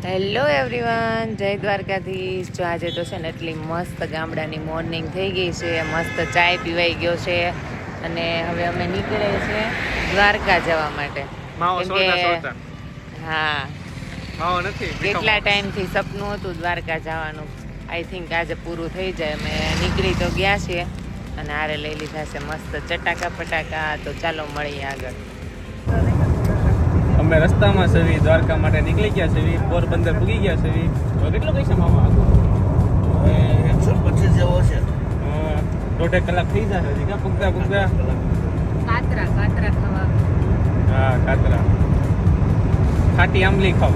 Hello everyone, જય દ્વારકાધીશ. જો આજે તો છે ને એટલી મસ્ત ગામડાની મોર્નિંગ થઈ ગઈ છે, મસ્ત ચાય પીવાઈ ગયો છે અને હવે અમે નીકળે છે દ્વારકા જવા માટે. કેમ કે હા, કેટલા ટાઈમથી સપનું હતું દ્વારકા જવાનું. આઈ થિંક આજે પૂરું થઈ જાય. અમે નીકળી તો ગયા છીએ અને હારે લઈ લીધા છે મસ્ત ચટાકા પટાકા. તો ચાલો મળીએ આગળ. અમે રસ્તામાં સેવી દ્વારકા માટે નીકળી ગયા સેવી, પોરબંદર પૂગી ગયા સેવી. કેટલો પૈસા મામા? 125 જેવો છે. દોઢેક કલાક થઈ જશે હજી કા પૂગતા કાતરા ખાવા. હા, કાતરા ખાટી આંબલી ખાવ.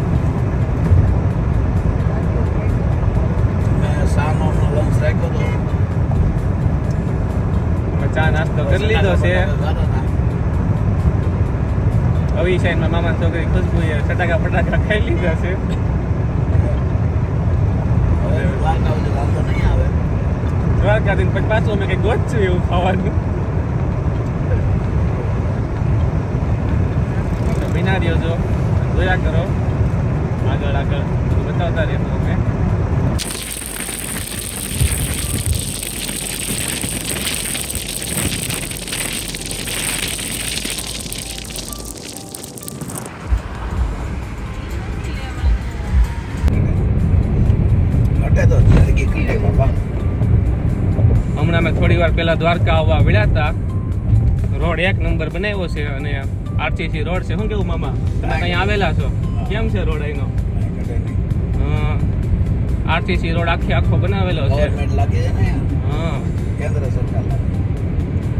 મેં સાનો લંચ રાખ્યો હતો. ચા નાસ્તો કરી લીધો છે. આવી સાઈડમાં મામા છોકરી ખુશ્બુ ફટાકા ફટાકા ખાઈ લીધા છે. દ્વારકાથી પછી પાછું અમે કંઈક ગોતશું એવું ખાવાનું. બિનારીઓ જો જોયા કરો, આગળ બતાવતા રહેશું અમે. હમણાં મેં થોડી વાર પહેલા દ્વારકા આવવા મળ્યા હતા. રોડ 1 નંબર બનાવ્યો છે અને આરસીસી રોડ છે. શું કેવું મામા, તમે કઈ આવેલા છો? કેમ છે રોડ અહીંનો? આરસીસી રોડ આખો બનાવેલો છે. હા,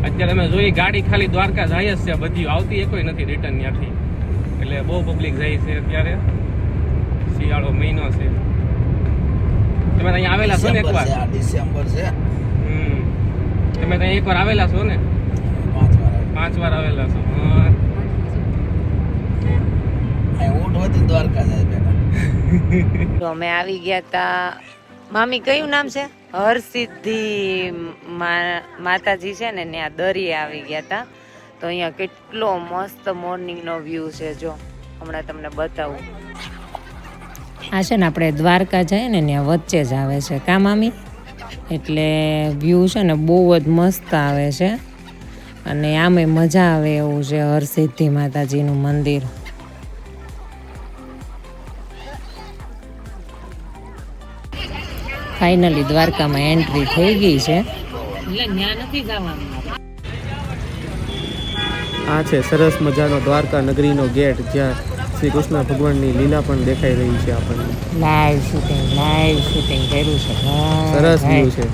અત્યારે અમે જોઈ ગાડી ખાલી દ્વારકા જાય જ છે, બધી આવતી એકોય નથી રિટર્ન ત્યાંથી. એટલે બહુ પબ્લિક જાય છે અત્યારે. શિયાળો મહિનો છે. તમે અહીંયા આવેલા છો ને એકવાર? ડિસેમ્બર છે. તમે ત્યાં એકવાર આવેલા છો ને? 5 વાર આવેલા છો. દ્વારકા તો અમે આવી ગયા તા. મામી કયું નામ છે? હરસિદ્ધિ માતાજી છે ને, ત્યાં દરિયે આવી ગયા તા. તો અહીંયા કેટલો મસ્ત મોર્નિંગનો વ્યૂ છે. જો હમણાં તમને બતાવું. આ છે ને આપણે દ્વારકા જઈએ ને ત્યાં વચ્ચે જ આવે છે કા મામી? એટલે વ્યૂ છે ને બહુ જ મસ્ત આવે છે અને આમેય મજા આવે એવું છે. હરસિદ્ધિ માતાજીનું મંદિર. ફાઇનલી દ્વારકામાં એન્ટ્રી થઈ ગઈ છે. એટલે ત્યાં નથી જવાનું. આ છે સરસ મજાનો દ્વારકા નગરીનો ગેટ, જ્યાં શ્રી કૃષ્ણ ભગવાનની લીલા પણ દેખાઈ રહી છે આપણને. લાઈવ શૂટિંગ કર્યું છે. સરસ વ્યૂ છે.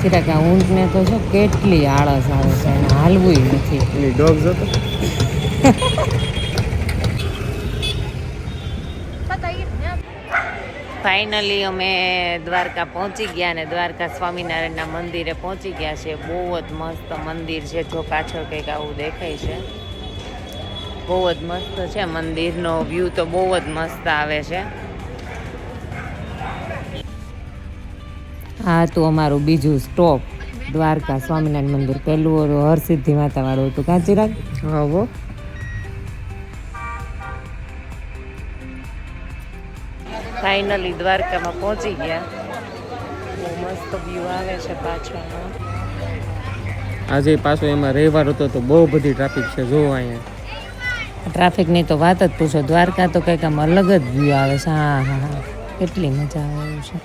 સીધા આ ઊંટને તો જો કેટલી આળસ આવે છે, એને હાલવું નથી. એની ડોગ જોતો. ફાઇનલી અમે દ્વારકા પહોંચી ગયા અને દ્વારકા સ્વામિનારાયણના મંદિરે પહોંચી ગયા છે. બહુ જ મસ્ત મંદિર છે. જો પાછળ કંઈક આવું દેખાય છે. બહુ જ મસ્ત છે મંદિરનો વ્યૂ તો બહુ જ મસ્ત આવે છે. આ તો અમારું બીજું સ્ટોપ દ્વારકા સ્વામિનારાયણ મંદિર. પહેલું હરસિદ્ધિ માતા વાળું હતું કા ચિરાગ? હા હો. ફાઇનલી દ્વારકામાં પહોંચી ગયા. બહુ મસ્ત વ્યૂ આવે છે પાછળનો. આજે પાછો એમાં રવિવાર હતો તો બહુ બધી ટ્રાફિક છે. જો અહીંયા ટ્રાફિકની તો વાત જ પૂછો. દ્વારકા તો કંઈક આમ અલગ જ વ્યૂ આવે છે. હા, કેટલી મજા આવે એવું છે.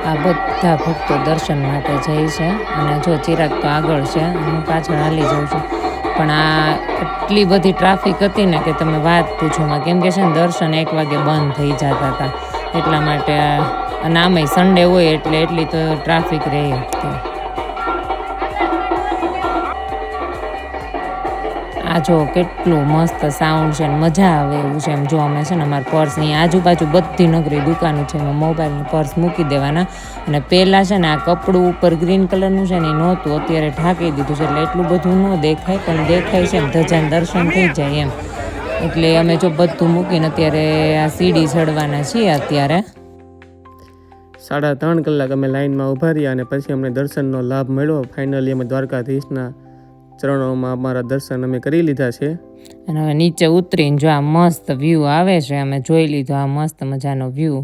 આ બધા ભક્તો દર્શન માટે જાય છે અને જો ચિરાગ તો આગળ છે, હું પાછળ હાલી જાઉં છું. પણ આ એટલી બધી ટ્રાફિક હતી ને કે તમે વાત પૂછોમાં. કેમ કે છે ને દર્શન 1 વાગે બંધ થઈ જતા હતા. એટલા માટે અને આમાંય સન્ડે હોય એટલે એટલી તો ટ્રાફિક રહી હતી. આ જો કેટલું મસ્ત સાઉન્ડ છે ને મજા આવે એવું છે. એમ જો અમે છે ને અમારા પર્સ અહીંયા આજુબાજુ બધી નગરી દુકાનો છે એમાં મોબાઈલનું પર્સ મૂકી દેવાના. અને પહેલાં છે ને આ કપડું ઉપર ગ્રીન કલરનું છે ને એ નહોતું, અત્યારે ઢાંકી દીધું છે એટલે એટલું બધું ન દેખાય, પણ દેખાય છે એમ ધજાના દર્શન થઈ જાય એમ. એટલે અમે જો બધું મૂકીને અત્યારે આ સીડી ચડવાના છીએ. અત્યારે 3.5 કલાક અમે લાઈનમાં ઊભા રહ્યા અને પછી અમને દર્શનનો લાભ મળ્યો. ફાઇનલી અમે દ્વારકાધીશના ચરણોમાં અમારા દર્શન અમે કરી લીધા છે. અને હવે નીચે ઉતરીને જો આ મસ્ત વ્યૂ આવે છે, અમે જોઈ લીધો આ મસ્ત મજાનો વ્યૂ.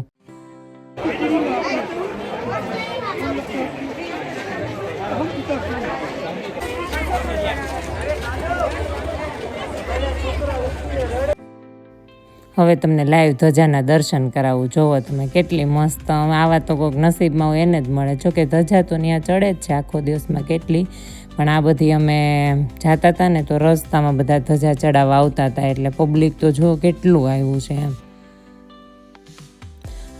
હવે તમને લાઈવ ધજાના દર્શન કરાવું. જોવો તમે કેટલી મસ્ત. આવા તો કોઈક નસીબમાં હોય એને જ મળે. જો કે ધજા તો ત્યાં ચડે જ છે આખો દિવસમાં કેટલી, પણ આ બધી અમે જતા હતા ને તો રસ્તામાં બધા ધજા ચડાવવા આવતા હતા એટલે પબ્લિક તો જો કેટલું આવ્યું છે એમ.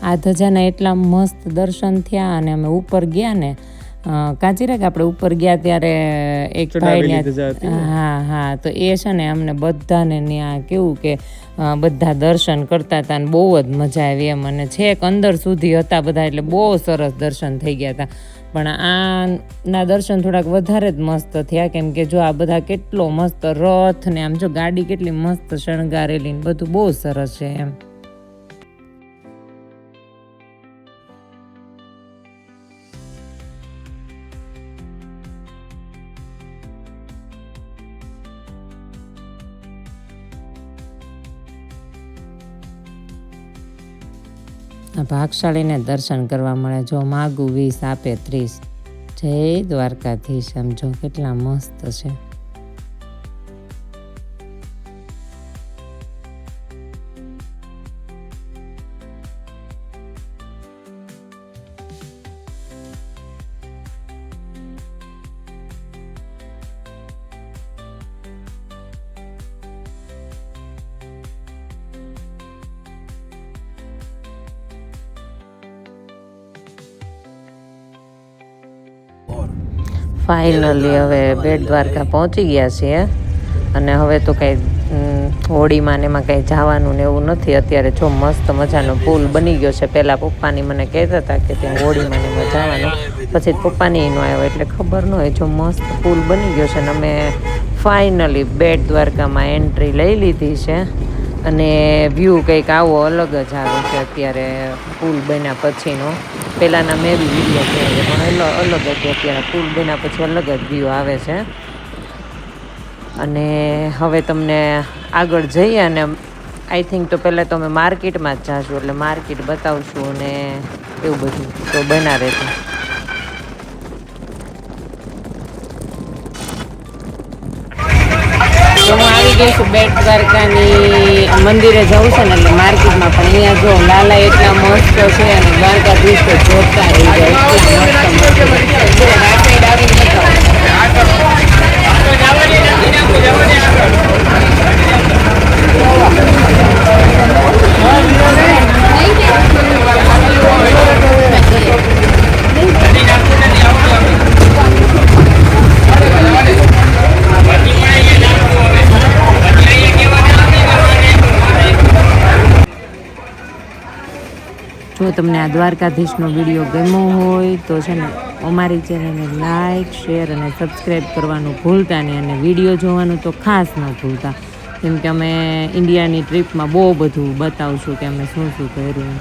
આ ધજાના એટલા મસ્ત દર્શન થયા. અને અમે ઉપર ગયા ને કાંચીરાગ આપણે ઉપર ગયા ત્યારે એક ભાઈ હા તો એ છે ને અમને બધાને ત્યાં કેવું કે બધા દર્શન કરતા હતા ને બહુ જ મજા આવી એમ. અને છેક અંદર સુધી હતા બધા એટલે બહુ સરસ દર્શન થઈ ગયા હતા. પણ આના દર્શન થોડાક વધારે જ મસ્ત થયા, કેમ કે જો આ બધા કેટલો મસ્ત રથ ને આમ જો ગાડી કેટલી મસ્ત શણગારેલી ને બધું બહુ સરસ છે એમ. ભાગશાળીને દર્શન કરવા મળે. જો માગું 20 આપે 30. જય દ્વારકાધીશ. આમ જો કેટલા મસ્ત છે. ફાઇનલી હવે બેટ દ્વારકા પહોંચી ગયા છીએ. અને હવે તો કંઈ હોળીમાં ને એમાં કંઈ જવાનું ને એવું નથી. અત્યારે જો મસ્ત મજાનો પુલ બની ગયો છે. પહેલાં પપ્પાની મને કહેતા હતા કે ત્યાં હોળીમાં ને એમાં જવાનું, પછી પપ્પાની ન આવ્યો એટલે ખબર ન હોય. જો મસ્ત પુલ બની ગયો છે ને અમે ફાઇનલી બેટ દ્વારકામાં એન્ટ્રી લઈ લીધી છે. અને વ્યૂ કંઈક આવો અલગ જ આવે છે અત્યારે પુલ બન્યા પછીનો. પહેલાંના મેં બી વિડીયો જોયો પણ અલગ જ અત્યારે પુલ બન્યા પછી અલગ જ વ્યૂ આવે છે. અને હવે તમને આગળ જઈએ અને આઈ થિંક તો પહેલાં તો અમે માર્કેટમાં જ જાશું એટલે માર્કેટ બતાવશું અને એવું બધું તો બના રહેશે. તો હું આવી ગઈ છું બેટ દ્વારકાની મંદિરે જવું છે ને એટલે માર્કેટમાં. પણ અહીંયા જો લાલા એટલા મસ્ત છે અને દ્વારકાધીશ તો જોતા રહી જાય એટલા જો તમને આ દ્વારકાધીશનો વિડીયો ગમ્યો હોય તો છે ને અમારી ચેનલને લાઈક, શેર અને સબસ્ક્રાઈબ કરવાનું ભૂલતા નહીં. અને વિડીયો જોવાનું તો ખાસ ન ભૂલતા, કેમ કે અમે ઇન્ડિયાની ટ્રીપમાં બહુ બધું બતાવશું કે અમે શું શું કર્યું.